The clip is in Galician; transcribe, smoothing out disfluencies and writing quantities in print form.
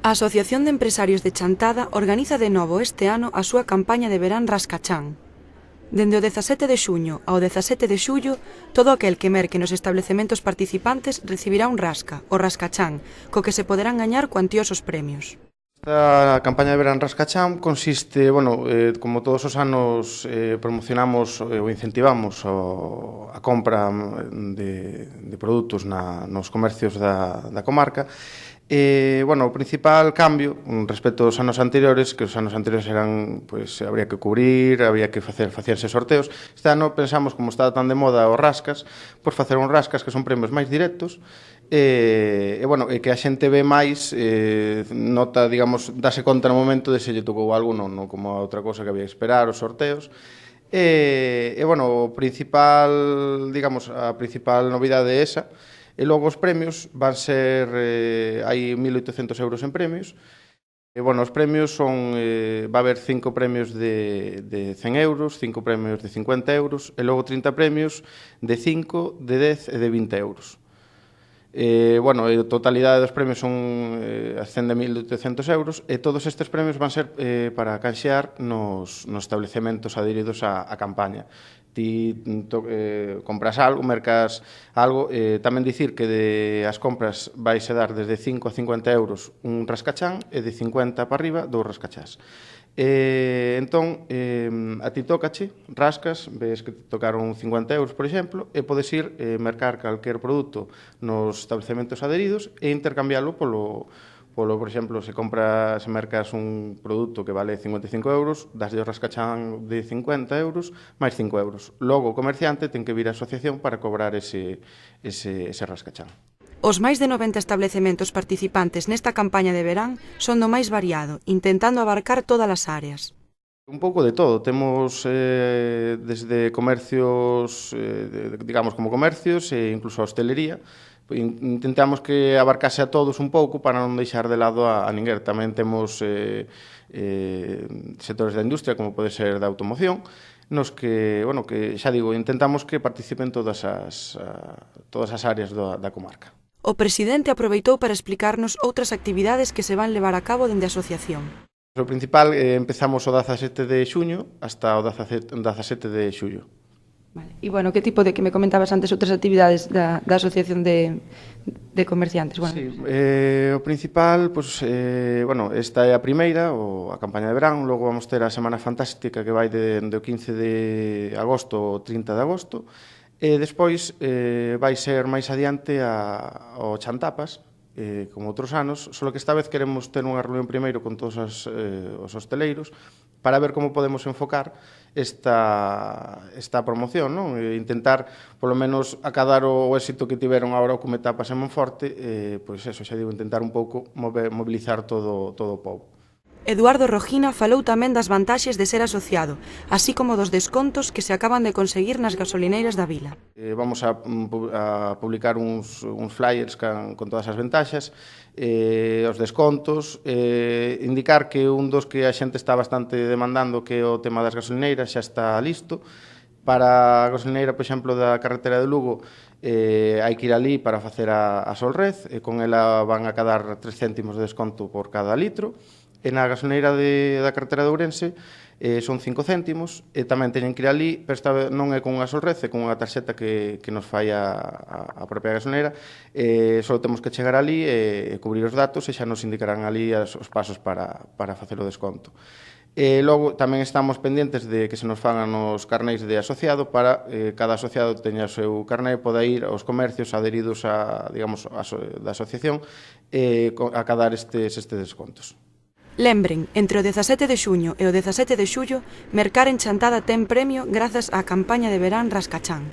A Asociación de Empresarios de Chantada organiza de novo este ano a súa campaña de verán Rascachán. Dende o 17 de xuño ao 17 de xullo, todo aquel que merque nos establecementos participantes recibirá un rasca, o Rascachán, co que se poderán gañar cuantiosos premios. A campaña de verán Rascachán consiste, como todos os anos promocionamos ou incentivamos a compra de produtos nos comercios da comarca. O principal cambio respecto aos anos anteriores, que os anos anteriores eran, habría que cubrir, había que facerse sorteos. Este ano pensamos, como está tan de moda os rascas, facer uns rascas que son premios máis directos, e que a xente ve máis, nota, digamos, dase conta no momento de se lle tocou algo non como a outra cosa que había que esperar, os sorteos. O principal, digamos, a principal novidade é esa. E logo os premios van ser, hai 1.800 euros en premios. Os premios son, va a haber 5 premios de 100 euros, 5 premios de 50 euros e logo 30 premios de 5, de 10 e de 20 euros. A totalidade dos premios son ascende a 1.800 euros e todos estes premios van ser para canxear nos establecementos adheridos á campaña. Ti compras algo, mercas algo, tamén dicir que as compras vais a dar desde 5 a 50 euros un rascachán e de 50 para arriba 2 rascachás. A ti tócache, rascas, ves que te tocaron 50 euros, por exemplo, e podes ir mercar calquer produto nos establecementos adheridos e intercambiálo por exemplo, se mercas un produto que vale 55 euros, daslle o rascachán de 50 euros máis 5 euros. Logo o comerciante ten que vir á asociación para cobrar ese rascachán. Os máis de 90 establecementos participantes nesta campaña de verán son do máis variado, intentando abarcar todas as áreas. Un pouco de todo. Temos desde comercios, digamos, como comercios e incluso a hostelería. Intentamos que abarcase a todos un pouco para non deixar de lado a ninguén. Tamén temos sectores da industria, como pode ser da automoción, nos que xa digo, intentamos que participen todas as áreas da comarca. O presidente aproveitou para explicarnos outras actividades que se van levar a cabo dende a asociación. O principal, empezamos o 17 de xuño hasta o 17 de xullo. Vale. E, que tipo de, que me comentabas antes, outras actividades da asociación de comerciantes? Sí, o principal, esta é a primeira, a campaña de verán, logo vamos ter a Semana Fantástica que vai do 15 de agosto ao 30 de agosto, e despois vai ser máis adiante ao Chantapas, como outros anos, só que esta vez queremos ter unha reunión primeiro con todos os hosteleiros para ver como podemos enfocar esta promoción, non? Intentar, polo menos, acadar o éxito que tiveron agora o Come Tapas en Monforte, intentar un pouco mobilizar todo o pobo. Eduardo Rojina falou tamén das vantaxes de ser asociado, así como dos descontos que se acaban de conseguir nas gasolineiras da vila. Vamos a publicar uns flyers con todas as ventaxas, os descontos, indicar que un dos que a xente está bastante demandando, que é o tema das gasolineiras, xa está listo. Para a gasolineira, por exemplo, da carretera de Lugo, hai que ir ali para facer a Solrez, e con ela van a cadar 3 céntimos de desconto por cada litro. E na gasolineira da carretera de Ourense son 5 céntimos, e tamén teñen que ir ali, pero esta vez non é con unha Solrez, é con unha tarxeta que nos fai a propia gasolineira. Só temos que chegar ali e cubrir os datos e xa nos indicarán ali os pasos para facer o desconto. Logo tamén estamos pendentes de que se nos fagan os carnéis de asociado para cada asociado teña o seu carné e poda ir aos comercios adheridos da asociación a cadar estes descontos. Lembren, entre o 17 de xuño e o 17 de xullo, mercar en Chantada ten premio grazas á campaña de verán Rascachán.